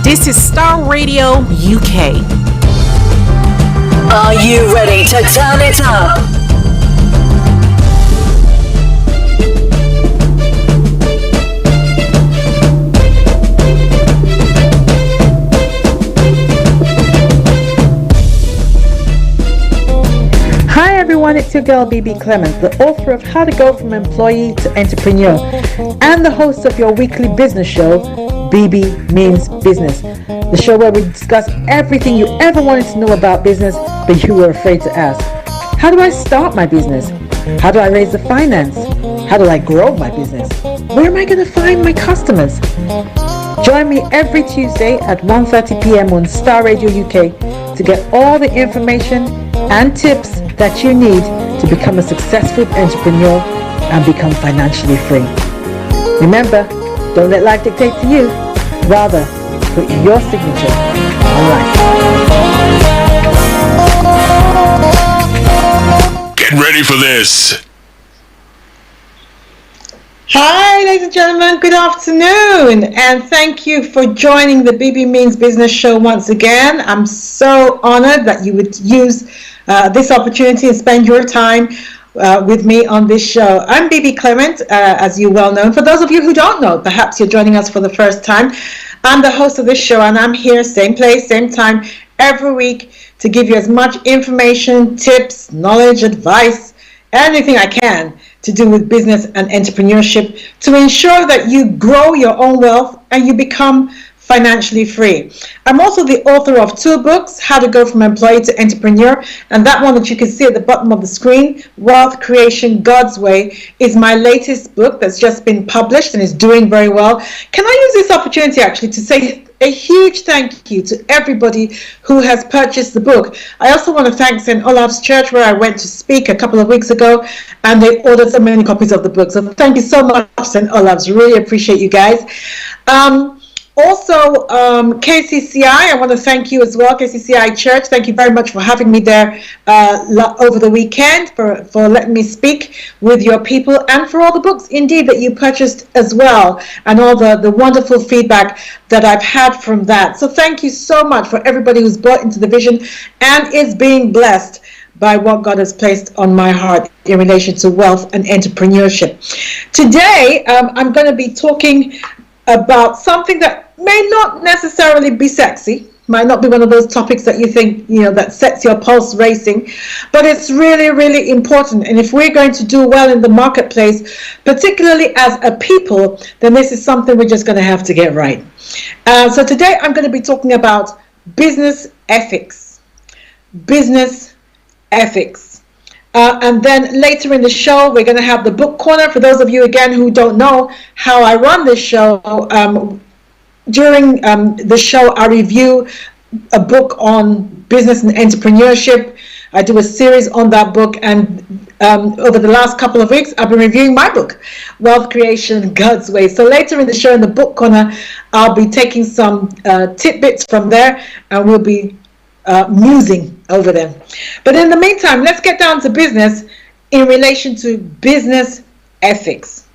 This is Star Radio UK. Are you ready to turn it up? Hi everyone, it's your girl Bebe Clement, the author of How to Go From Employee to Entrepreneur and the host of your weekly business show, Bebe Means Business, the show where we discuss everything you ever wanted to know about business but you were afraid to ask. How do I start my business? How do I raise the finance? How do I grow my business? Where am I going to find my customers? Join me every Tuesday at 1:30 p.m. on Star Radio UK to get all the information and tips that you need to become a successful entrepreneur and become financially free. Remember, don't let life dictate to you. Rather, put your signature on life. Get ready for this. Hi, ladies and gentlemen, good afternoon, and thank you for joining the Bebe Means Business Show once again. I'm so honored that you would use this opportunity and spend your time with me on this show. I'm Bebe Clement, as you well know. For those of you who don't know, perhaps you're joining us for the first time, I'm the host of this show, and I'm here, same place, same time, every week to give you as much information, tips, knowledge, advice, anything I can to do with business and entrepreneurship to ensure that you grow your own wealth and you become financially free. I'm also the author of 2 books, How to Go From Employee to Entrepreneur, and that one that you can see at the bottom of the screen, Wealth Creation God's Way, is my latest book that's just been published and is doing very well. Can I use this opportunity actually to say a huge thank you to everybody who has purchased the book. I also want to thank St. Olaf's Church, where I went to speak a couple of weeks ago, and they ordered so many copies of the book. So thank you so much, St. Olaf's. Really appreciate you guys. Also, KCCI, I want to thank you as well, KCCI Church. Thank you very much for having me there over the weekend, for letting me speak with your people, and for all the books, indeed, that you purchased as well, and all the wonderful feedback that I've had from that. So thank you so much for everybody who's bought into the vision and is being blessed by what God has placed on my heart in relation to wealth and entrepreneurship. Today, I'm going to be talking about something that may not necessarily be sexy, might not be one of those topics that you think, that sets your pulse racing, but it's really, really important. And if we're going to do well in the marketplace, particularly as a people, then this is something we're just going to have to get right. So today I'm going to be talking about business ethics. Business ethics. And then later in the show, we're going to have the book corner. For those of you, again, who don't know how I run this show, during the show, I review a book on business and entrepreneurship. I do a series on that book, and over the last couple of weeks, I've been reviewing my book, Wealth Creation God's Way. So later in the show, in the book corner, I'll be taking some tidbits from there, and we'll be musing over them. But in the meantime, let's get down to business in relation to business ethics.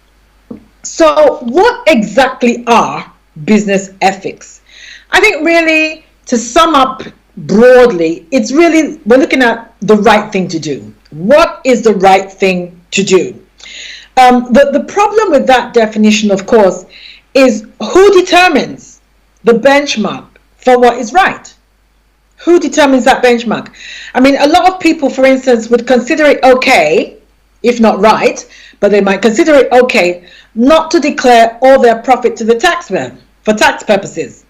So what exactly are business ethics? I think really, to sum up broadly, it's really, we're looking at the right thing to do. What is the right thing to do? The problem with that definition, of course, is who determines the benchmark for what is right? Who determines that benchmark? I mean, a lot of people, for instance, would consider it okay, if not right, but they might consider it okay not to declare all their profit to the taxman for tax purposes,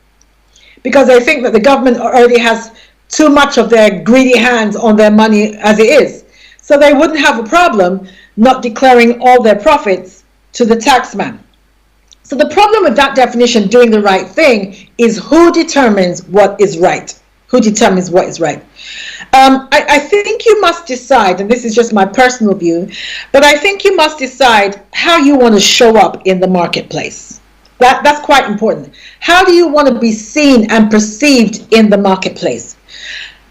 because they think that the government already has too much of their greedy hands on their money as it is. So they wouldn't have a problem not declaring all their profits to the taxman. So the problem with that definition, doing the right thing, is who determines what is right? Who determines what is right? I think you must decide, and this is just my personal view, but I think you must decide how you want to show up in the marketplace. That's quite important. How do you want to be seen and perceived in the marketplace?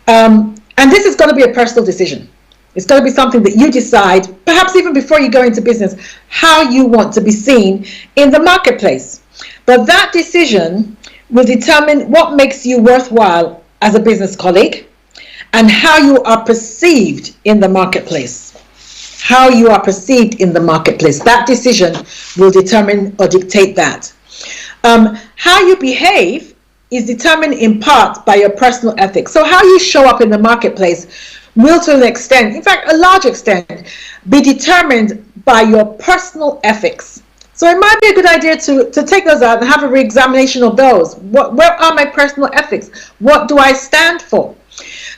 And this is going to be a personal decision. It's going to be something that you decide, perhaps even before you go into business, how you want to be seen in the marketplace. But that decision will determine what makes you worthwhile as a business colleague and how you are perceived in the marketplace. How you are perceived in the marketplace. That decision will determine or dictate that. How you behave is determined in part by your personal ethics. So how you show up in the marketplace will, to an extent, in fact a large extent, be determined by your personal ethics. So it might be a good idea to take those out and have a re-examination of those. Where are my personal ethics? What do I stand for?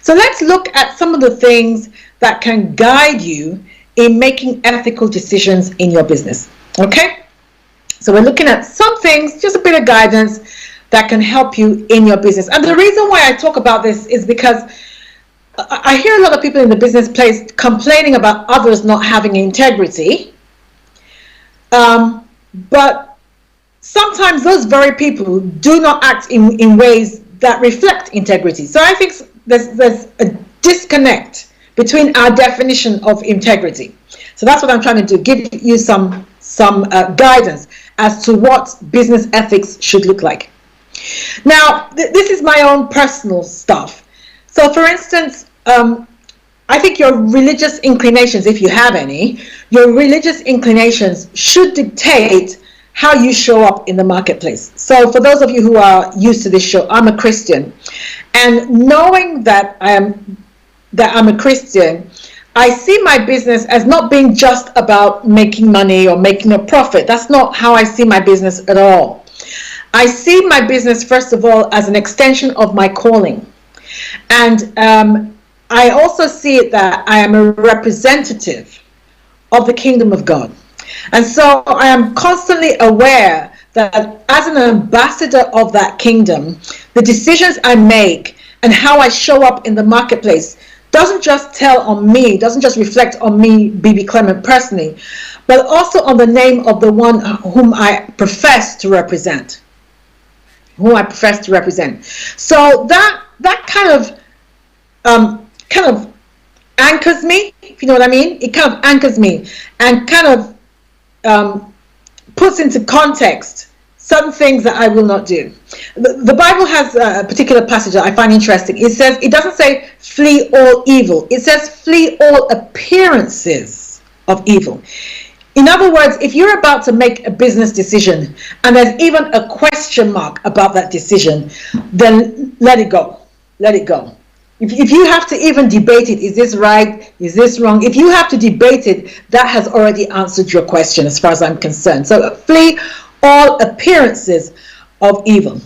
So let's look at some of the things that can guide you in making ethical decisions in your business. Okay? So we're looking at some things, just a bit of guidance that can help you in your business. And the reason why I talk about this is because I hear a lot of people in the business place complaining about others not having integrity. But sometimes those very people do not act in ways that reflect integrity. So I think there's a disconnect between our definition of integrity. So that's what I'm trying to do, give you some guidance as to what business ethics should look like. Now, this is my own personal stuff. So for instance, I think your religious inclinations, if you have any, your religious inclinations should dictate how you show up in the marketplace. So for those of you who are used to this show, I'm a Christian, and knowing that I'm a Christian, I see my business as not being just about making money or making a profit. That's not how I see my business at all. I see my business, first of all, as an extension of my calling. And I also see it that I am a representative of the kingdom of God. And so I am constantly aware that as an ambassador of that kingdom, the decisions I make and how I show up in the marketplace doesn't just tell on me, doesn't just reflect on me, Bebe Clement, personally, but also on the name of the one whom I profess to represent. So that kind of anchors me, if you know what I mean. It kind of anchors me and kind of puts into context certain things that I will not do. The Bible has a particular passage that I find interesting. It doesn't say flee all evil. It says flee all appearances of evil. In other words, if you're about to make a business decision and there's even a question mark about that decision, then let it go. Let it go. If you have to even debate it, is this right? Is this wrong? If you have to debate it, that has already answered your question as far as I'm concerned. So flee all appearances of evil.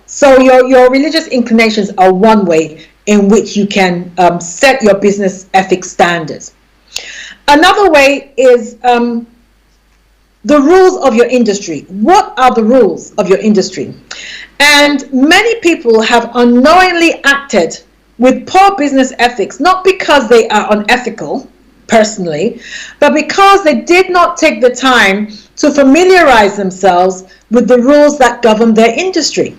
So your religious inclinations are one way in which you can set your business ethics standards. Another way is the rules of your industry. What are the rules of your industry? And many people have unknowingly acted with poor business ethics, not because they are unethical personally, but because they did not take the time to familiarize themselves with the rules that govern their industry.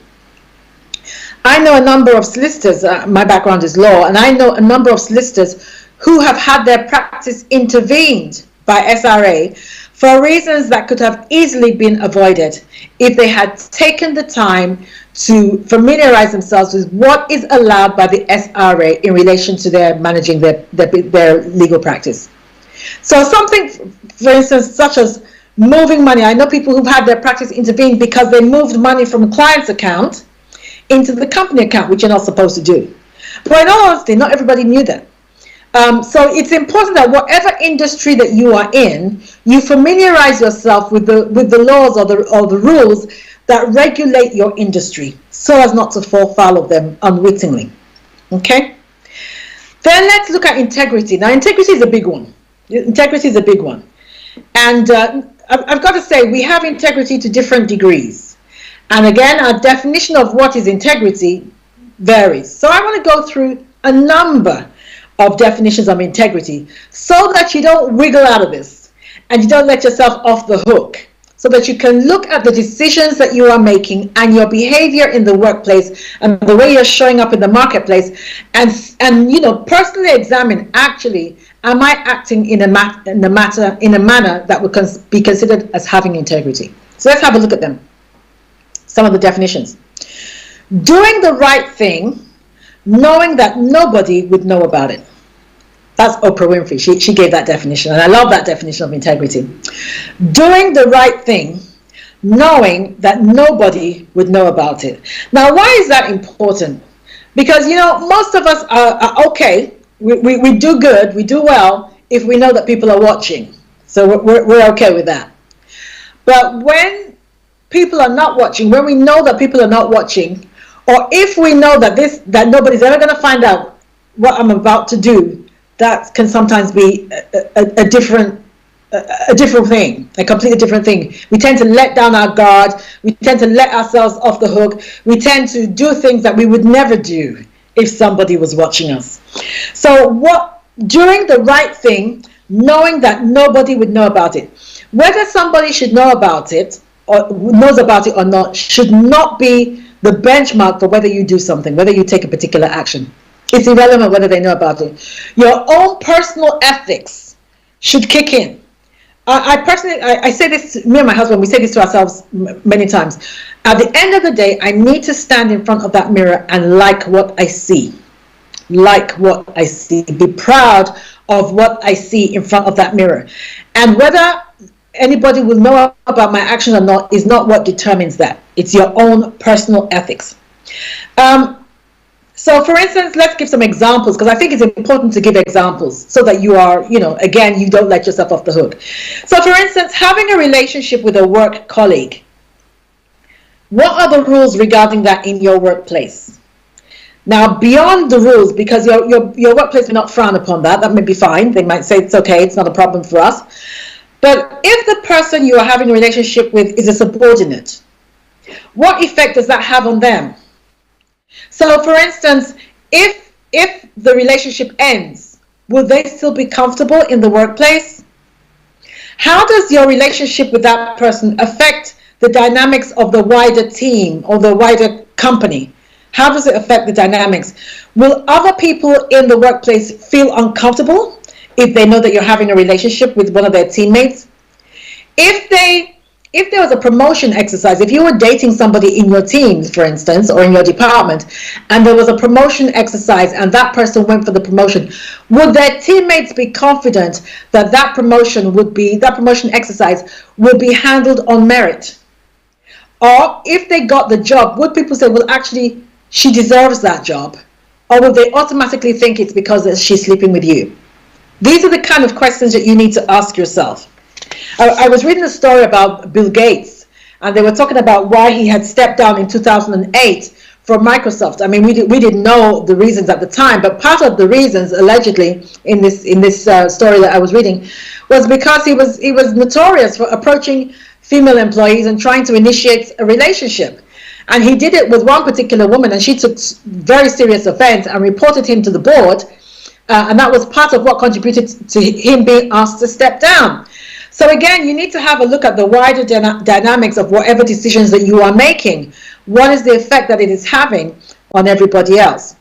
I know a number of solicitors, my background is law, and I know a number of solicitors who have had their practice intervened by SRA for reasons that could have easily been avoided if they had taken the time to familiarize themselves with what is allowed by the SRA in relation to their managing their legal practice. So something, for instance, such as moving money. I know people who've had their practice intervened because they moved money from a client's account into the company account, which you're not supposed to do. But in all honesty, not everybody knew that. So it's important that whatever industry that you are in, you familiarize yourself with the laws or the rules that regulate your industry, so as not to fall foul of them unwittingly. Okay? Then let's look at integrity. Now, integrity is a big one. Integrity is a big one. And I've got to say, we have integrity to different degrees. And again, our definition of what is integrity varies. So I want to go through a number of definitions of integrity so that you don't wiggle out of this and you don't let yourself off the hook, so that you can look at the decisions that you are making and your behavior in the workplace and the way you're showing up in the marketplace, and personally examine, actually, am I acting in a manner that would be considered as having integrity? So let's have a look at them. Some of the definitions. Doing the right thing, knowing that nobody would know about it. That's Oprah Winfrey. She gave that definition, and I love that definition of integrity. Doing the right thing, knowing that nobody would know about it. Now, why is that important? Because, most of us are okay. We do good, we do well if we know that people are watching. So we're okay with that. But when people are not watching, when we know that people are not watching, or if we know that nobody's ever going to find out what I'm about to do, that can sometimes be a different thing, a completely different thing. We tend to let down our guard. We tend to let ourselves off the hook. We tend to do things that we would never do if somebody was watching us. So doing the right thing, knowing that nobody would know about it. Whether somebody should know about it or knows about it or not should not be the benchmark for whether you do something, whether you take a particular action. It's irrelevant whether they know about it. Your own personal ethics should kick in. I personally, I say this, me and my husband, we say this to ourselves many times. At the end of the day, I need to stand in front of that mirror and like what I see. Like what I see. Be proud of what I see in front of that mirror. And whether anybody will know about my action or not is not what determines that. It's your own personal ethics. So for instance, let's give some examples, because I think it's important to give examples so that you are, again, you don't let yourself off the hook. So for instance, having a relationship with a work colleague. What are the rules regarding that in your workplace? Now, beyond the rules, because your workplace may not frown upon that may be fine. They might say it's okay, it's not a problem for us. But if the person you are having a relationship with is a subordinate, what effect does that have on them? So, for instance, if the relationship ends, will they still be comfortable in the workplace? How does your relationship with that person affect the dynamics of the wider team or the wider company? How does it affect the dynamics? Will other people in the workplace feel uncomfortable if they know that you're having a relationship with one of their teammates? If there was a promotion exercise, if you were dating somebody in your team, for instance, or in your department, and there was a promotion exercise and that person went for the promotion, would their teammates be confident that that promotion exercise would be handled on merit? Or if they got the job, would people say, well, actually, she deserves that job? Or would they automatically think it's because she's sleeping with you? These are the kind of questions that you need to ask yourself. I was reading a story about Bill Gates, and they were talking about why he had stepped down in 2008 from Microsoft. I mean, we didn't know the reasons at the time, but part of the reasons, allegedly, in this story that I was reading, was because he was notorious for approaching female employees and trying to initiate a relationship. And he did it with one particular woman, and she took very serious offense and reported him to the board, and that was part of what contributed to him being asked to step down. So again, you need to have a look at the wider dynamics of whatever decisions that you are making. What is the effect that it is having on everybody else?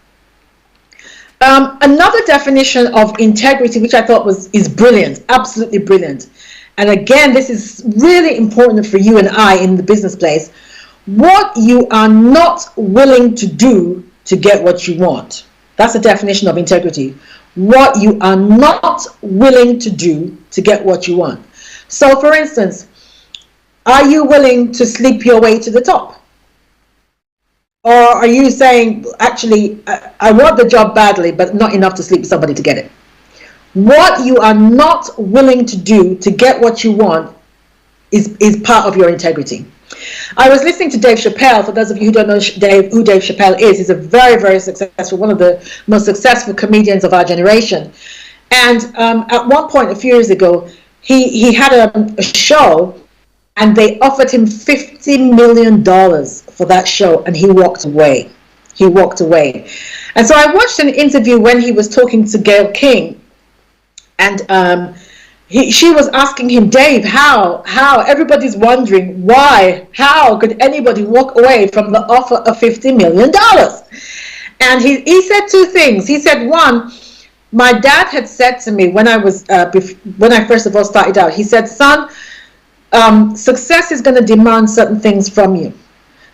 Another definition of integrity, which I thought is brilliant, absolutely brilliant. And again, this is really important for you and I in the business place. What you are not willing to do to get what you want. That's the definition of integrity. What you are not willing to do to get what you want. So, for instance, are you willing to sleep your way to the top? Or are you saying, actually, I want the job badly, but not enough to sleep with somebody to get it? What you are not willing to do to get what you want is part of your integrity. I was listening to Dave Chappelle. For those of you who don't know who Dave Chappelle is, he's a very, very successful, one of the most successful comedians of our generation. And at one point, a few years ago, he had a show, and they offered him $50 million for that show, and he walked away. He walked away. And so I watched an interview when he was talking to Gayle King, and she was asking him, Dave, how? Everybody's wondering why. How could anybody walk away from the offer of $50 million? And he said two things. He said, one, my dad had said to me when I first of all started out, he said, son, success is going to demand certain things from you.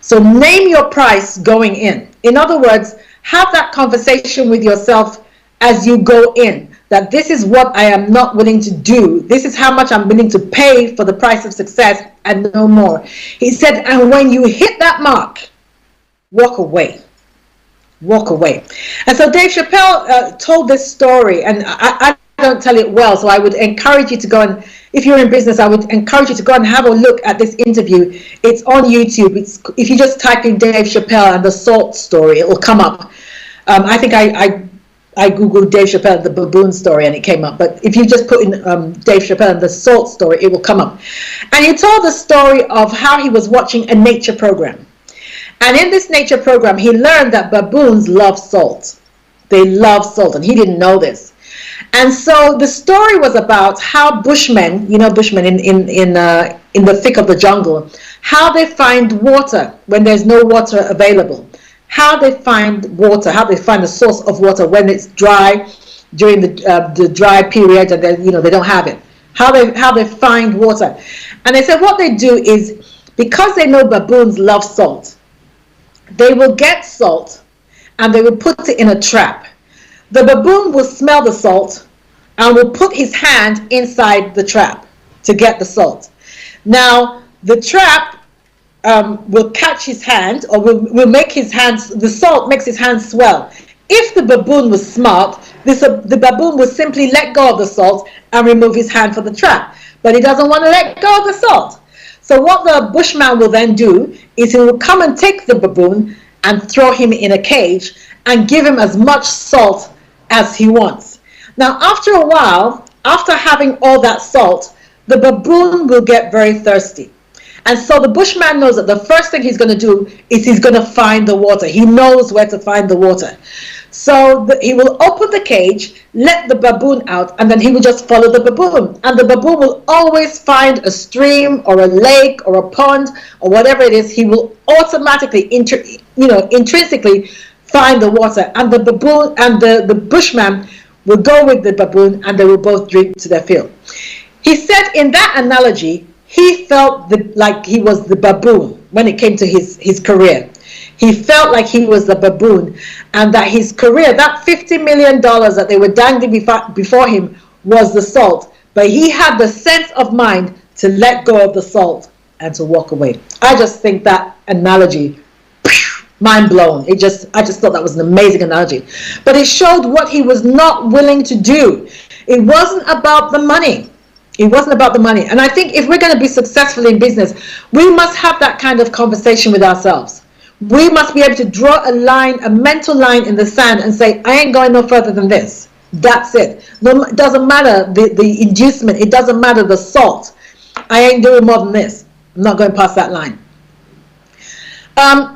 So name your price going in. In other words, have that conversation with yourself as you go in, that this is what I am not willing to do. This is how much I'm willing to pay for the price of success and no more. He said, and when you hit that mark, walk away. Walk away. And so Dave Chappelle told this story, and I don't tell it well, so I would encourage you to go and, if you're in business, I would encourage you to go and have a look at this interview. It's on YouTube. If you just type in Dave Chappelle and the salt story, it will come up. I think I googled Dave Chappelle the baboon story and it came up, but if you just put in Dave Chappelle and the salt story, it will come up. And he told the story of how he was watching a nature program. And in this nature program, he learned that baboons love salt. They love salt, and he didn't know this. And so the story was about how bushmen, you know, bushmen in the thick of the jungle, how they find water when there's no water available. How they find water, how they find the source of water when it's dry during the dry period, and then, you know, they don't have it. How they find water. And they said what they do is, because they know baboons love salt, they will get salt and they will put it in a trap. The baboon will smell the salt and will put his hand inside the trap to get the salt. Now, the trap will catch his hand, or will make his hands, the salt makes his hands swell. If the baboon was smart, the baboon would simply let go of the salt and remove his hand from the trap. But he doesn't want to let go of the salt. So what the bushman will then do is he will come and take the baboon and throw him in a cage and give him as much salt as he wants. Now, after a while, after having all that salt, the baboon will get very thirsty. And so the bushman knows that the first thing he's going to do is he's going to find the water. He knows where to find the water. So he will open the cage, let the baboon out, and then he will just follow the baboon. And the baboon will always find a stream or a lake or a pond or whatever it is. He will automatically, intrinsically find the water. And the baboon and the bushman will go with the baboon, and they will both drink to their fill. He said in that analogy, he felt like he was the baboon when it came to his career. He felt like he was the baboon, and that his career, that $50 million that they were dangling before him, was the salt. But he had the sense of mind to let go of the salt and to walk away. I just think that analogy, mind blown. I just thought that was an amazing analogy. But it showed what he was not willing to do. It wasn't about the money. It wasn't about the money. And I think if we're going to be successful in business, we must have that kind of conversation with ourselves. We must be able to draw a line, a mental line in the sand, and say, I ain't going no further than this. That's it. No, it doesn't matter the inducement. It doesn't matter the salt. I ain't doing more than this. I'm not going past that line.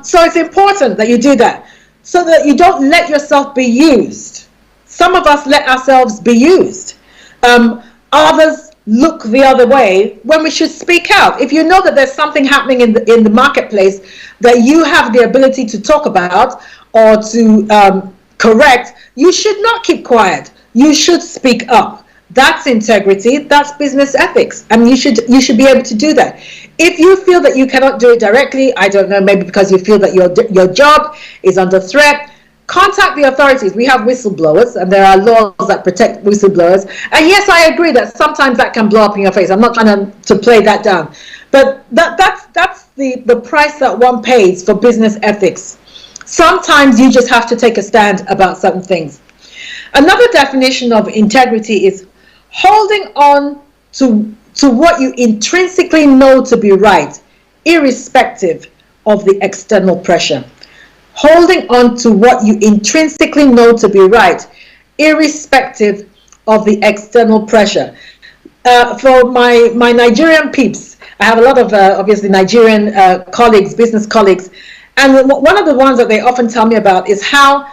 So it's important that you do that, so that you don't let yourself be used. Some of us let ourselves be used. Others look the other way when we should speak out. If you know that there's something happening in the marketplace that you have the ability to talk about or to correct, you should not keep quiet. You should speak up. That's integrity. That's business ethics, and you should be able to do that. If you feel that you cannot do it directly, I don't know, maybe because you feel that your job is under threat, contact the authorities. We have whistleblowers, and there are laws that protect whistleblowers. And yes, I agree that sometimes that can blow up in your face. I'm not trying to play that down, but that's the price that one pays for business ethics. Sometimes you just have to take a stand about certain things. Another definition of integrity is holding on to what you intrinsically know to be right, irrespective of the external pressure. Holding on to what you intrinsically know to be right, irrespective of the external pressure. For my Nigerian peeps, I have a lot of obviously Nigerian colleagues, business colleagues, and one of the ones that they often tell me about is how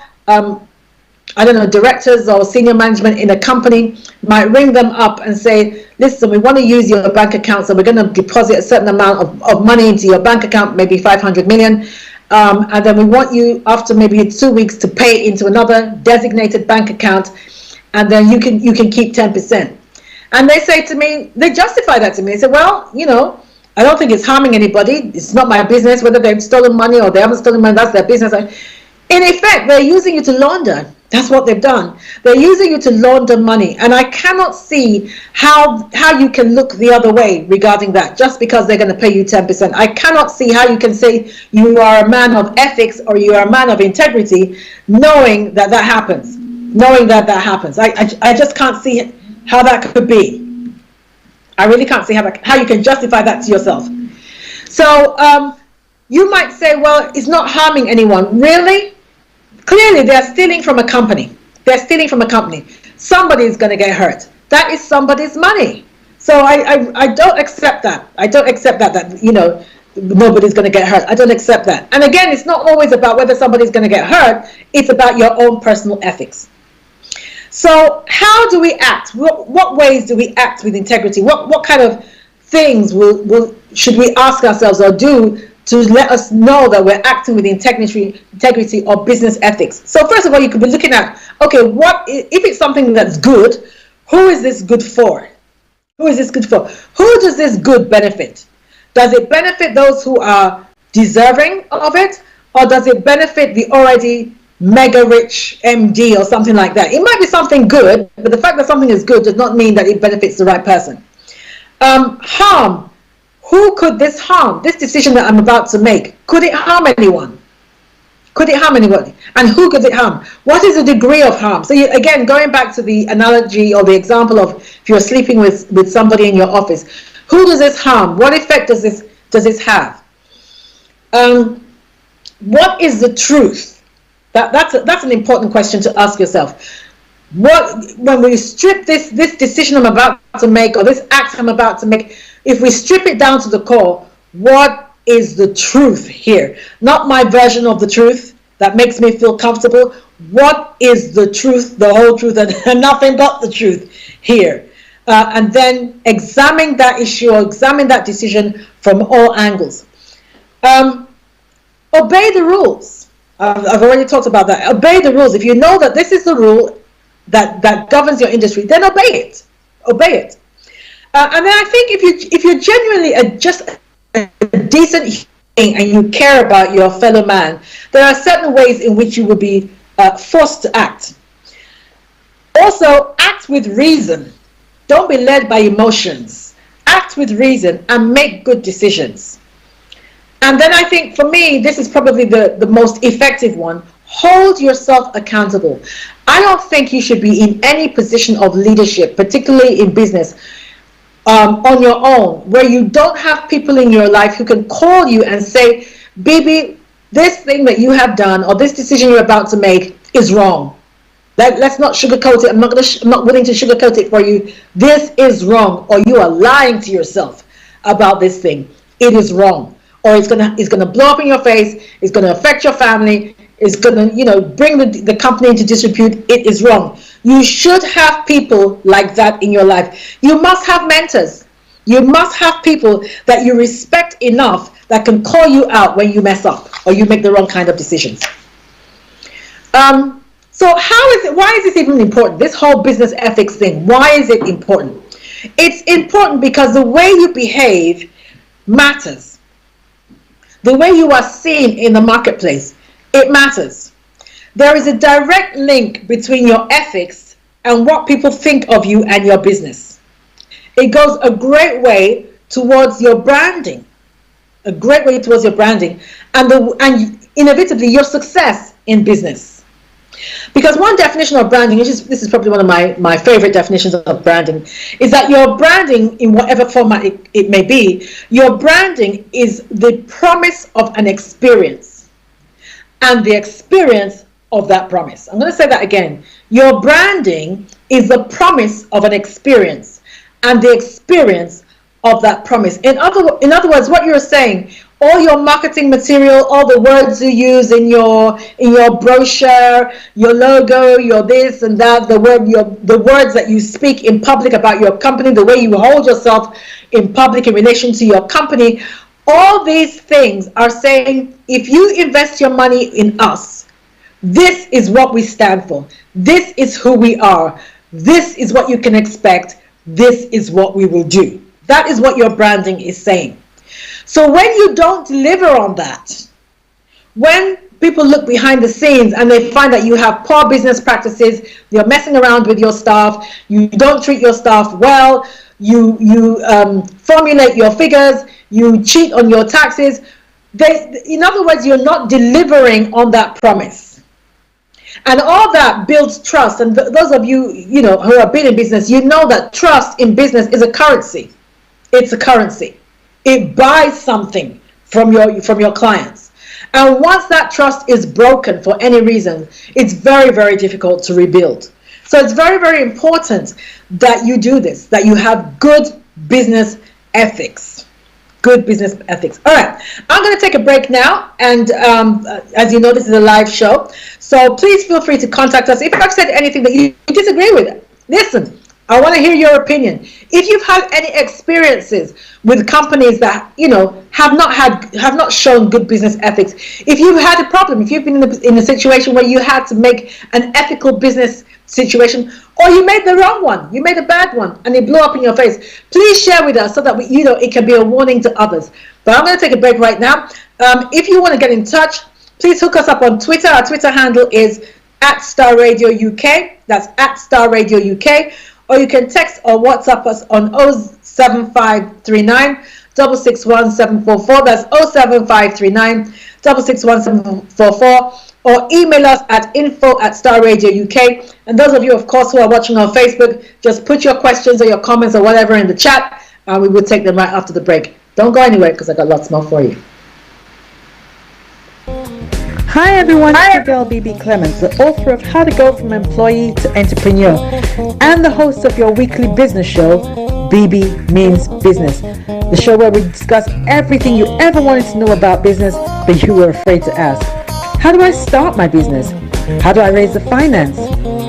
directors or senior management in a company might ring them up and say, listen, we want to use your bank account, so we're going to deposit a certain amount of money into your bank account, maybe 500 million. And then we want you, after maybe 2 weeks, to pay into another designated bank account, and then you can keep 10%. And they say to me, they justify that to me. They say, well, I don't think it's harming anybody. It's not my business whether they've stolen money or they haven't stolen money. That's their business. In effect, they're using you to launder. That's what they've done. They're using you to launder money. And I cannot see how you can look the other way regarding that, just because they're going to pay you 10%. I cannot see how you can say you are a man of ethics or you are a man of integrity, knowing that happens. Knowing that happens. I just can't see how that could be. I really can't see how you can justify that to yourself. So you might say, well, it's not harming anyone. Really? Clearly, they're stealing from a company. They're stealing from a company. Somebody is going to get hurt. That is somebody's money. So I don't accept that. I don't accept that nobody's going to get hurt. I don't accept that. And again, it's not always about whether somebody's going to get hurt. It's about your own personal ethics. So how do we act? What ways do we act with integrity? What kind of things should we ask ourselves or do to let us know that we're acting with integrity or business ethics? So first of all, you could be looking at, okay, if it's something that's good, who is this good for? Who is this good for? Who does this good benefit? Does it benefit those who are deserving of it, or does it benefit the already mega rich MD or something like that? It might be something good, but the fact that something is good does not mean that it benefits the right person. Harm. Who could this harm? This decision that I'm about to make, could it harm anyone? Could it harm anybody? And who could it harm? What is the degree of harm? So again, going back to the analogy or the example of if you're sleeping with somebody in your office, who does this harm? What effect does this have? What is the truth? That's an important question to ask yourself. When we strip this decision I'm about to make, or this act I'm about to make, if we strip it down to the core, what is the truth here? Not my version of the truth that makes me feel comfortable. What is the truth, the whole truth, and nothing but the truth here? And then examine that issue or examine that decision from all angles. Obey the rules. I've already talked about that. Obey the rules. If you know that this is the rule that governs your industry, then obey it. Obey it. And then I think if you're genuinely just a decent being and you care about your fellow man, there are certain ways in which you will be forced to act. Also, act with reason. Don't be led by emotions. Act with reason and make good decisions. And then I think for me, this is probably the most effective one. Hold yourself accountable. I don't think you should be in any position of leadership, particularly in business, on your own, where you don't have people in your life who can call you and say, Bebe, this thing that you have done or this decision you're about to make is wrong. Let's not sugarcoat it. I'm not willing to sugarcoat it for you. This is wrong, or you are lying to yourself about this thing. It is wrong, or it's gonna blow up in your face. It's gonna affect your family. It's gonna bring the company into disrepute. It is wrong. You should have people like that in your life. You must have mentors. You must have people that you respect enough that can call you out when you mess up or you make the wrong kind of decisions. So why is this even important? This whole business ethics thing, why is it important? It's important because the way you behave matters. The way you are seen in the marketplace, it matters. There is a direct link between your ethics and what people think of you and your business. It goes a great way towards your branding. A great way towards your branding and inevitably your success in business. Because one definition of branding, this is probably one of my favorite definitions of branding, is that your branding, in whatever format it may be, your branding is the promise of an experience and the experience of that promise. I'm going to say that again. Your branding is the promise of an experience and the experience of that promise. In other words, what you're saying, all your marketing material, all the words you use in your brochure, your logo, your this and that, the words that you speak in public about your company, the way you hold yourself in public in relation to your company, all these things are saying, if you invest your money in us, this is what we stand for. This is who we are. This is what you can expect. This is what we will do. That is what your branding is saying. So when you don't deliver on that, when people look behind the scenes and they find that you have poor business practices, you're messing around with your staff, you don't treat your staff well, you formulate your figures, you cheat on your taxes, in other words, you're not delivering on that promise. And all that builds trust. And those of you, who have been in business, you know that trust in business is a currency. It's a currency. It buys something from your clients. And once that trust is broken for any reason, it's very, very difficult to rebuild. So it's very, very important that you do this, that you have good business ethics. Good business ethics. All right, I'm going to take a break now, and as you know, this is a live show, so please feel free to contact us if I've said anything that you disagree with. Listen, I want to hear your opinion. If you've had any experiences with companies that have not shown good business ethics, if you've had a problem, if you've been in a situation where you had to make an ethical business situation, or you made the wrong one, you made a bad one, and it blew up in your face, please share with us so that it can be a warning to others. But I'm going to take a break right now. If you want to get in touch, please hook us up on Twitter. Our Twitter handle is @StarRadioUK. That's @StarRadioUK. Or you can text or WhatsApp us on 07539 661 744. That's 07539 661 744. Or email us at info@StarRadioUK. And those of you, of course, who are watching on Facebook, just put your questions or your comments or whatever in the chat, and we will take them right after the break. Don't go anywhere, because I got lots more for you. Hi everyone, it's your girl Bebe Clement, the author of How to Go From Employee to Entrepreneur, and the host of your weekly business show, Bebe Means Business, the show where we discuss everything you ever wanted to know about business, but you were afraid to ask. How do I start my business? How do I raise the finance?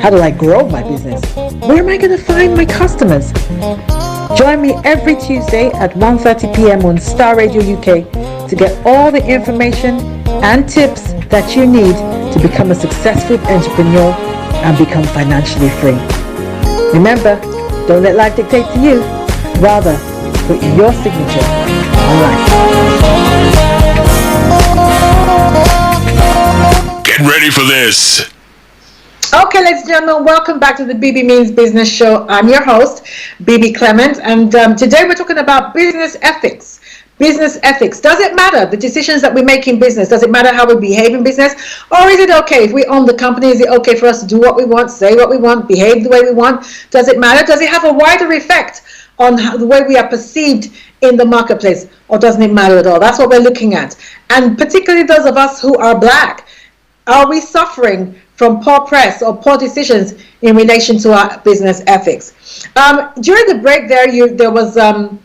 How do I grow my business? Where am I going to find my customers? Join me every Tuesday at 1:30 p.m. on Star Radio UK to get all the information and tips that you need to become a successful entrepreneur and become financially free. Remember, don't let life dictate to you. Rather, put your signature on life. Get ready for this. Okay, ladies and gentlemen, welcome back to the Bebe Means Business Show. I'm your host, Bebe Clement, and today we're talking about business ethics. Business ethics. Does it matter, the decisions that we make in business? Does it matter how we behave in business? Or is it okay if we own the company? Is it okay for us to do what we want, say what we want, behave the way we want? Does it matter? Does it have a wider effect on the way we are perceived in the marketplace? Or doesn't it matter at all? That's what we're looking at. And particularly those of us who are black, are we suffering from poor press or poor decisions in relation to our business ethics? During the break there was a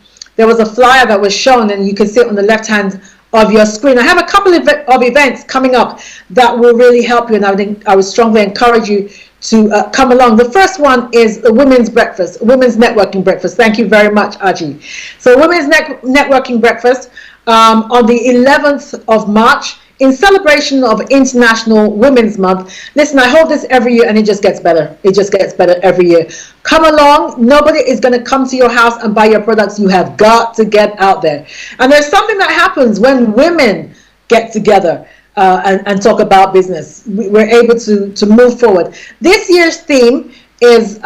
flyer that was shown, and you can see it on the left hand of your screen. I have a couple of events coming up that will really help you, and I would strongly encourage you to come along. The first one is the Women's Breakfast, Women's Networking Breakfast. Thank you very much, Aji. So Women's Networking Breakfast on the 11th of March, in celebration of International Women's Month. Listen, I hold this every year, and it just gets better. It just gets better every year. Come along. Nobody is going to come to your house and buy your products. You have got to get out there. And there's something that happens when women get together and talk about business. We're able to move forward. This year's theme is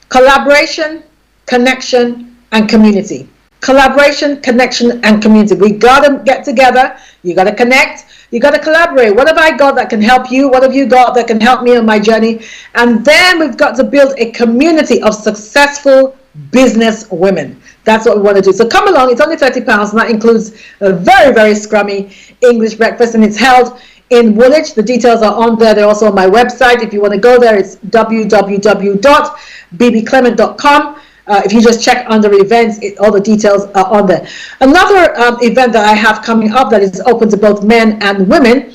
collaboration, connection, and community. Collaboration, connection, and community. We got to get together. You got to connect. You got to collaborate. What have I got that can help you? What have you got that can help me on my journey? And then we've got to build a community of successful business women. That's what we want to do. So come along. It's only £30, and that includes a very, very scrummy English breakfast, and it's held in Woolwich. The details are on there. They're also on my website. If you want to go there, it's www.bbclement.com. If you just check under events, all the details are on there. Another event that I have coming up that is open to both men and women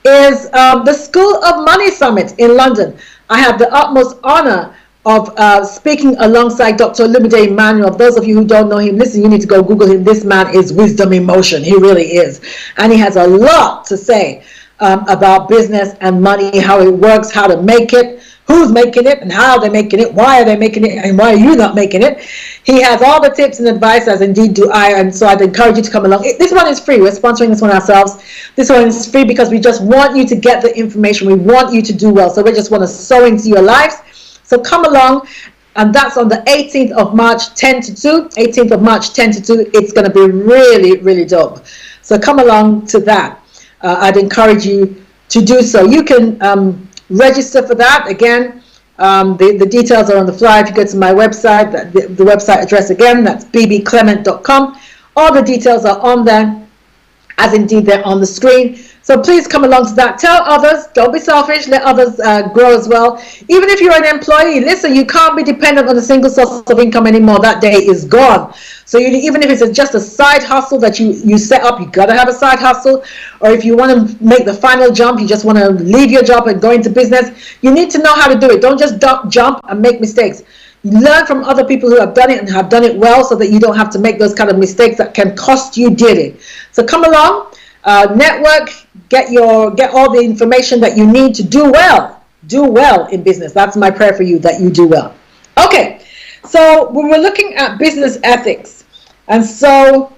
is the School of Money Summit in London. I have the utmost honor of speaking alongside Dr. Olumide Emmanuel. Those of you who don't know him, listen, you need to go Google him. This man is wisdom in motion. He really is. And he has a lot to say about business and money, how it works, how to make it, who's making it, and how they're making it, why are they making it, and why are you not making it. He has all the tips and advice, as indeed do I, and so I'd encourage you to come along. This one is free. We're sponsoring this one ourselves. This one is free because we just want you to get the information. We want you to do well. So we just want to sow into your lives. So come along, and that's on the 18th of March, 10 to 2. 18th of March, 10 to 2. It's going to be really, really dope. So come along to that. I'd encourage you to do so. You can register for that. Again, the details are on the flyer. If you go to my website, the website address again, that's bbclement.com. All the details are on there, as indeed they're on the screen. So please come along to that. Tell others. Don't be selfish. Let others grow as well. Even if you're an employee, listen, you can't be dependent on a single source of income anymore. That day is gone. So even if it's just a side hustle that you set up, you got to have a side hustle. Or if you want to make the final jump, you just want to leave your job and go into business, you need to know how to do it. Don't just jump and make mistakes. Learn from other people who have done it and have done it well, so that you don't have to make those kind of mistakes that can cost you dearly. So come along, network, get all the information that you need to do well in business. That's my prayer for you, that you do well. Okay, so we were looking at business ethics, and so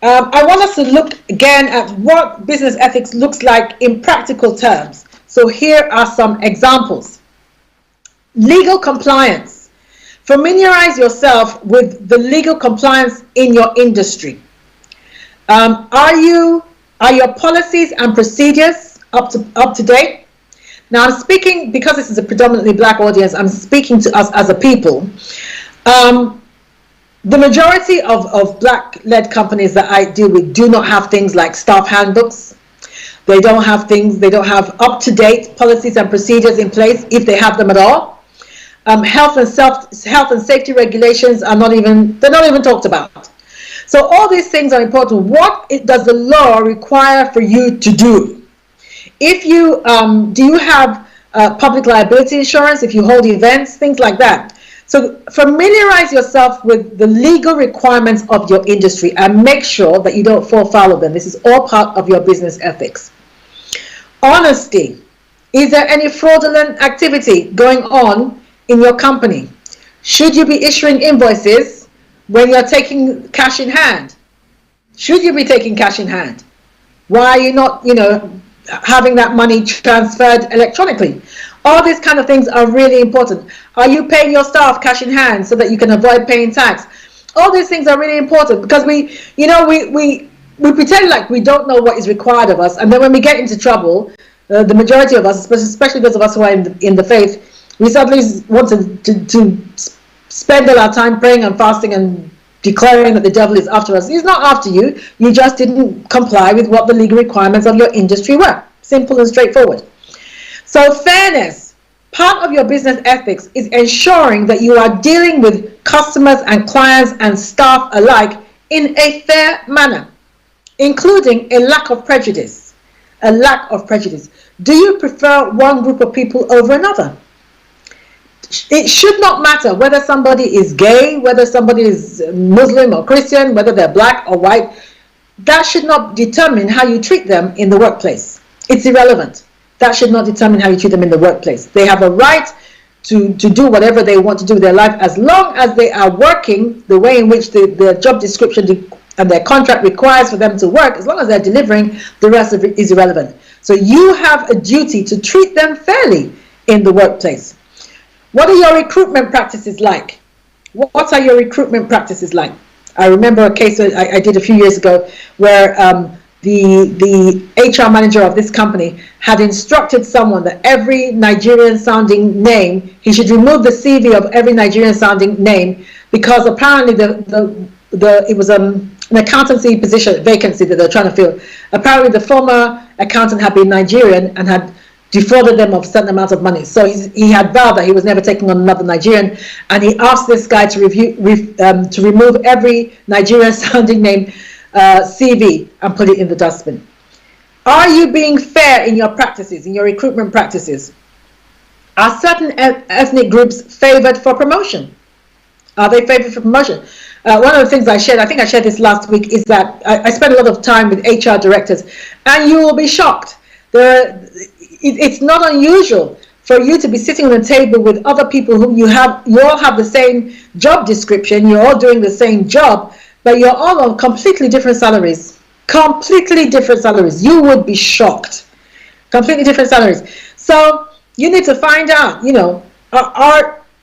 I want us to look again at what business ethics looks like in practical terms. So here are some examples. Legal compliance. Familiarize yourself with the legal compliance in your industry. Are your policies and procedures up to date? Now I'm speaking, because this is a predominantly black audience, I'm speaking to us as a people. The majority of black-led companies that I deal with do not have things like staff handbooks. They don't have up-to-date policies and procedures in place, if they have them at all. Health and safety regulations are not even talked about. So all these things are important. What does the law require for you to do? If you do you have public liability insurance, if you hold events, things like that. So familiarize yourself with the legal requirements of your industry and make sure that you don't fall foul of them. This is all part of your business ethics. Honesty. Is there any fraudulent activity going on in your company? Should you be issuing invoices when you're taking cash in hand? Should you be taking cash in hand? Why are you not, having that money transferred electronically? All these kind of things are really important. Are you paying your staff cash in hand so that you can avoid paying tax? All these things are really important, because we pretend like we don't know what is required of us, and then when we get into trouble, the majority of us, especially those of us who are in the faith, we suddenly want to spend all our time praying and fasting and declaring that the devil is after us. He's not after you. You just didn't comply with what the legal requirements of your industry were. Simple and straightforward. So fairness. Part of your business ethics is ensuring that you are dealing with customers and clients and staff alike in a fair manner, including a lack of prejudice. A lack of prejudice. Do you prefer one group of people over another? It should not matter whether somebody is gay, whether somebody is Muslim or Christian, whether they're black or white. That should not determine how you treat them in the workplace. It's irrelevant. That should not determine how you treat them in the workplace. They have a right to do whatever they want to do with their life, as long as they are working the way in which the job description and their contract requires for them to work. As long as they're delivering, the rest of it is irrelevant. So you have a duty to treat them fairly in the workplace. What are your recruitment practices like? What are your recruitment practices like? I remember a case I did a few years ago where the HR manager of this company had instructed someone that every Nigerian sounding name, he should remove the CV of every Nigerian sounding name, because apparently it was an accountancy position vacancy that they're trying to fill. Apparently the former accountant had been Nigerian and had defrauded them of a certain amount of money. So he had vowed that he was never taking on another Nigerian, and he asked this guy to remove every Nigerian sounding name CV and put it in the dustbin. Are you being fair in your practices, in your recruitment practices? Are certain ethnic groups favored for promotion? Are they favored for promotion? One of the things I shared, I think I shared this last week, is that I spent a lot of time with HR directors, and you will be shocked It's not unusual for you to be sitting on a table with other people who you all have the same job description, you're all doing the same job, but you're all on completely different salaries. Completely different salaries. You would be shocked. Completely different salaries. So you need to find out,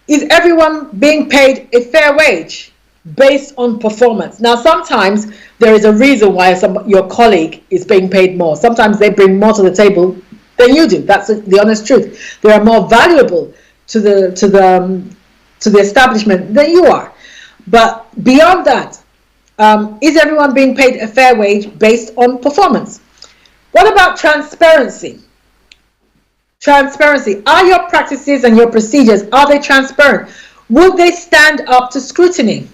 is everyone being paid a fair wage based on performance? Now, sometimes there is a reason why your colleague is being paid more. Sometimes they bring more to the table than you do. That's the honest truth. They are more valuable to the establishment than you are. But beyond that, is everyone being paid a fair wage based on performance? What about transparency? Transparency. Are your practices and your procedures, are they transparent? Would they stand up to scrutiny?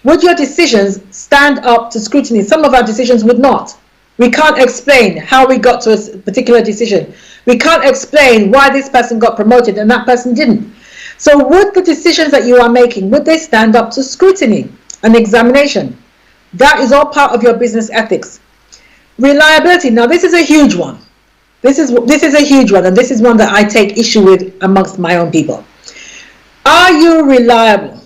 Would your decisions stand up to scrutiny? Some of our decisions would not. We can't explain how we got to a particular decision. We can't explain why this person got promoted and that person didn't. So would the decisions that you are making, would they stand up to scrutiny and examination? That is all part of your business ethics. Reliability. Now, this is a huge one. This is a huge one, and this is one that I take issue with amongst my own people. Are you reliable?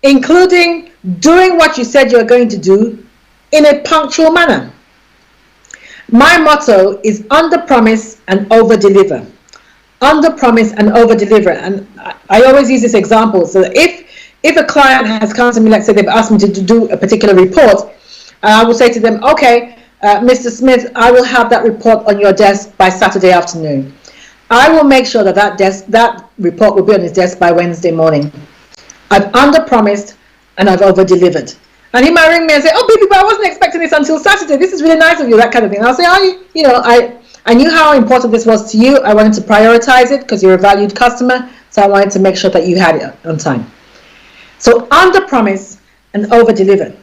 Including doing what you said you're going to do in a punctual manner. My motto is under promise and over deliver. Under promise and over deliver. And I always use this example. So if a client has come to me, let's say they've asked me to do a particular report, I will say to them, okay, Mr. Smith, I will have that report on your desk by Saturday afternoon. I will make sure that report will be on his desk by Wednesday morning. I've under-promised and I've over-delivered. And he might ring me and say, oh, baby, but I wasn't expecting this until Saturday. This is really nice of you, that kind of thing. And I'll say, I knew how important this was to you. I wanted to prioritize it because you're a valued customer. So I wanted to make sure that you had it on time. So under-promise and over-deliver.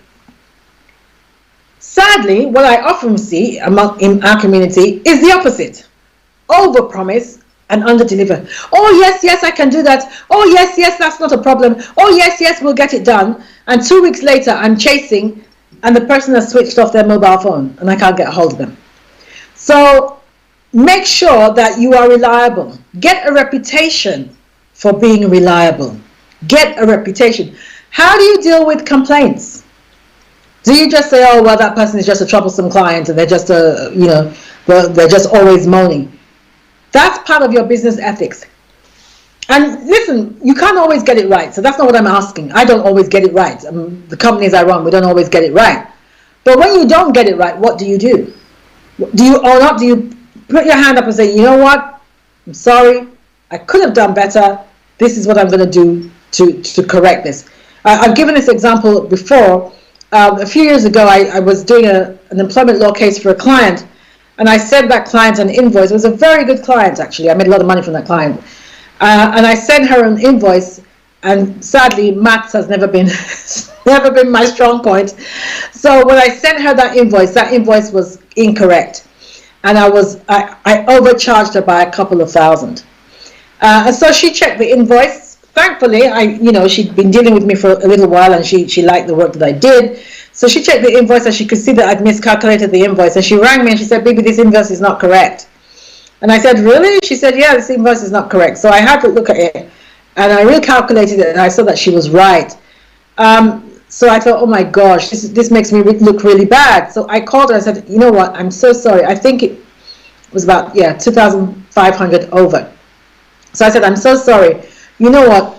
Sadly, what I often see in our community is the opposite. Over-promise and under-deliver. Oh, yes, I can do that. Oh, yes, that's not a problem. Oh, yes, we'll get it done. And 2 weeks later, I'm chasing, and the person has switched off their mobile phone, and I can't get a hold of them. So make sure that you are reliable. Get a reputation for being reliable. Get a reputation. How do you deal with complaints? Do you just say, oh, well, that person is just a troublesome client and they're just they're just always moaning? That's part of your business ethics. And listen, you can't always get it right. So that's not what I'm asking. I don't always get it right. The companies I run, we don't always get it right. But when you don't get it right, what do you do? Do you own up? Do you put your hand up and say, you know what? I'm sorry. I could have done better. This is what I'm going to do to correct this. I've given this example before. A few years ago, I was doing an employment law case for a client, and I sent that client an invoice. It was a very good client, actually. I made a lot of money from that client. And I sent her an invoice, and sadly, maths has never been my strong point. So when I sent her that invoice was incorrect, and I overcharged her by a couple of thousand. And so she checked the invoice. Thankfully, she'd been dealing with me for a little while, and she liked the work that I did. So she checked the invoice, and she could see that I'd miscalculated the invoice. And she rang me and she said, "Baby, this invoice is not correct." And I said, "Really?" She said, "Yeah, this invoice is not correct." So I had to look at it, and I recalculated it, and I saw that she was right. So I thought, oh my gosh, this makes me look really bad. So I called her and I said, "You know what? I'm so sorry. I think it was about 2,500 over." So I said, "I'm so sorry. You know what?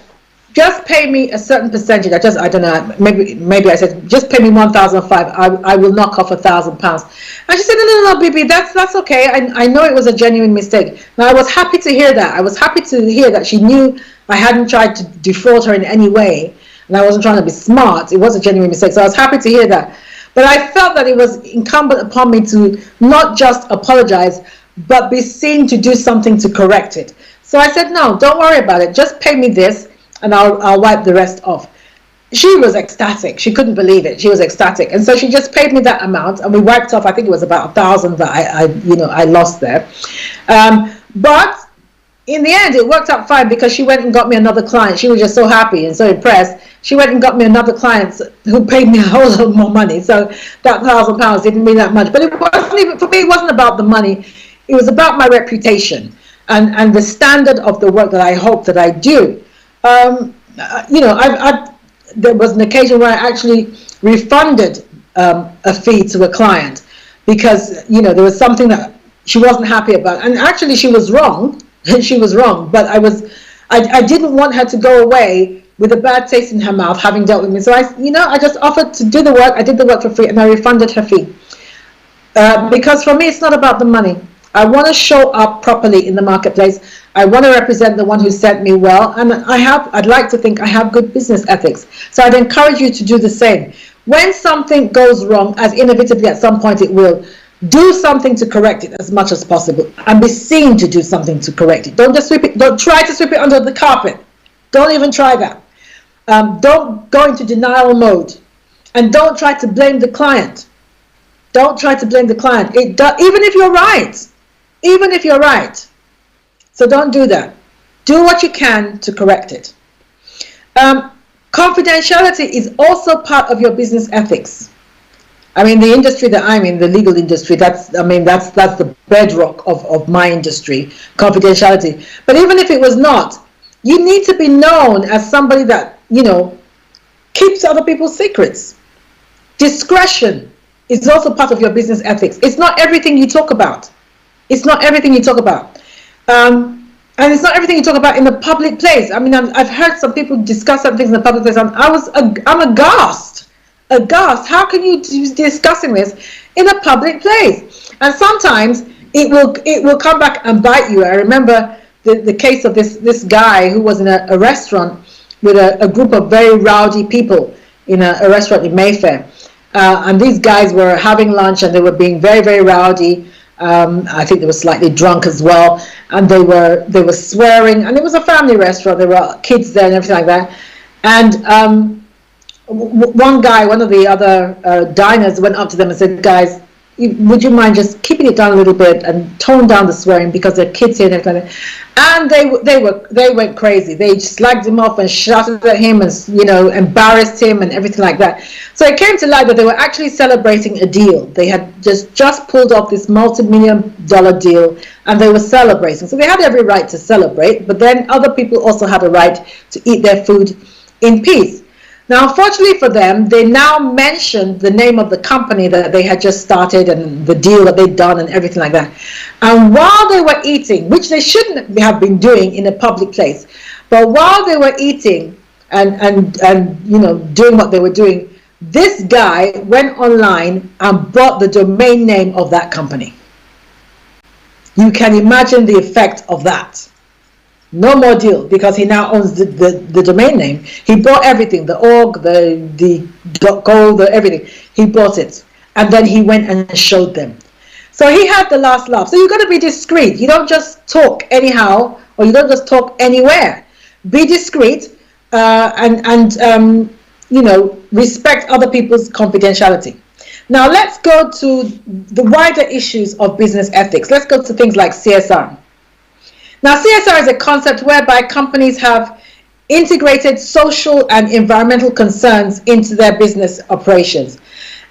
Just pay me a certain percentage." I don't know. Maybe I said, "Just pay me 1,005. I will knock off £1,000." And she said, "No, Bibi, that's okay. I know it was a genuine mistake." Now I was happy to hear that. I was happy to hear that she knew I hadn't tried to defraud her in any way, and I wasn't trying to be smart. It was a genuine mistake. So I was happy to hear that. But I felt that it was incumbent upon me to not just apologize, but be seen to do something to correct it. So I said, "No, don't worry about it. Just pay me this, and I'll wipe the rest off." She was ecstatic. She couldn't believe it. She was ecstatic. And so she just paid me that amount, and we wiped off, I think it was about 1,000 that I lost there. But in the end, it worked out fine because she went and got me another client. She was just so happy and so impressed. She went and got me another client who paid me a whole lot more money. So that £1,000 didn't mean that much. But it wasn't even, for me, it wasn't about the money. it was about my reputation and the standard of the work that I hope that I do. You know, there was an occasion where I actually refunded a fee to a client because, you know, there was something that she wasn't happy about, and actually she was wrong. She was wrong, but I didn't want her to go away with a bad taste in her mouth having dealt with me. So I just offered to do the work. I did the work for free and I refunded her fee. Because for me, it's not about the money. I want to show up properly in the marketplace. I want to represent the one who sent me well, and I'd like to think I have good business ethics. So I'd encourage you to do the same. When something goes wrong, as inevitably at some point it will, do something to correct it as much as possible, and be seen to do something to correct it. Don't just sweep it. Don't try to sweep it under the carpet. Don't even try that. Don't go into denial mode, and don't try to blame the client. Don't try to blame the client. Even if you're right. Even if you're right. So don't do that. Do what you can to correct it. Confidentiality is also part of your business ethics. I mean, the industry that I'm in, the legal industry, that's the bedrock of my industry, confidentiality. But even if it was not, you need to be known as somebody that, you know, keeps other people's secrets. Discretion is also part of your business ethics. It's not everything you talk about. It's not everything you talk about. And it's not everything you talk about in the public place. I mean, I've heard some people discuss some things in the public place, and I'm aghast. How can you be discussing this in a public place? And sometimes it will come back and bite you. I remember the case of this guy who was in a restaurant with a group of very rowdy people in a restaurant in Mayfair. And these guys were having lunch and they were being very, very rowdy. I think they were slightly drunk as well, and they were swearing. And it was a family restaurant. There were kids there and everything like that. And one of the other diners went up to them and said, "Guys, would you mind just keeping it down a little bit and tone down the swearing because there are kids here and everything?" And they went crazy. They slagged him off and shouted at him and, you know, embarrassed him and everything like that. So it came to light that they were actually celebrating a deal. They had just pulled off this multi-million-dollar deal and they were celebrating. So they had every right to celebrate, but then other people also had a right to eat their food in peace. Now, unfortunately for them, they now mentioned the name of the company that they had just started and the deal that they'd done and everything like that. And while they were eating, which they shouldn't have been doing in a public place, but while they were eating and you know, doing what they were doing, this guy went online and bought the domain name of that company. You can imagine the effect of that. No more deal, because he now owns the domain name. He bought everything, the org, the .co, everything. He bought it. And then he went and showed them. So he had the last laugh. So you've got to be discreet. You don't just talk anyhow, or you don't just talk anywhere. Be discreet and you know, respect other people's confidentiality. Now let's go to the wider issues of business ethics. Let's go to things like CSR. Now, CSR is a concept whereby companies have integrated social and environmental concerns into their business operations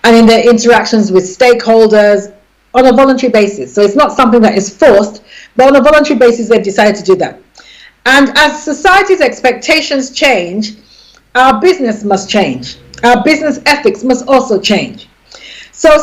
and in their interactions with stakeholders on a voluntary basis. So it's not something that is forced, but on a voluntary basis, they've decided to do that. And as society's expectations change, our business must change. Our business ethics must also change. So